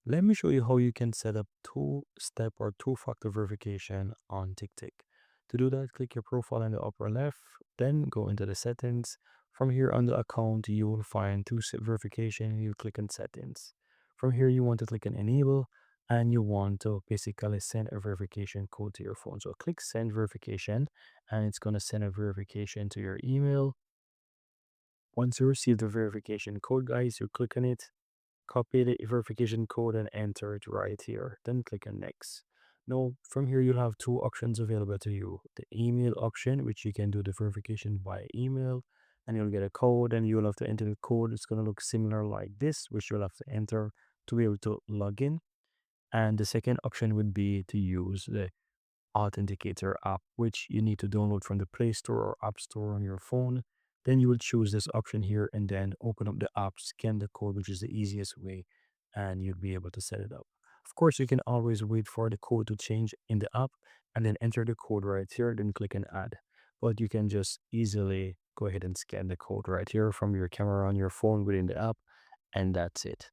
Let me show you how you can set up two-step or two-factor verification on TickTick. To do that, click your profile in the upper left, then go into the settings. From here on the account, you will find two-step verification. You click on settings. From here, you want to click on enable, and you want to basically send a verification code to your phone. So click send verification, and it's going to send a verification to your email. Once you receive the verification code, guys, you click on it, copy the verification code and enter it right here. Then click on next. Now, from here, you'll have two options available to you. The email option, which you can do the verification by email, and you'll get a code, and you'll have to enter the code. It's going to look similar like this, which you'll have to enter to be able to log in. And the second option would be to use the Authenticator app, which you need to download from the Play Store or App Store on your phone. Then you will choose this option here and then open up the app, scan the code, which is the easiest way, and you'll be able to set it up. Of course, you can always wait for the code to change in the app and then enter the code right here, then click on add. But you can just easily go ahead and scan the code right here from your camera on your phone within the app, and that's it.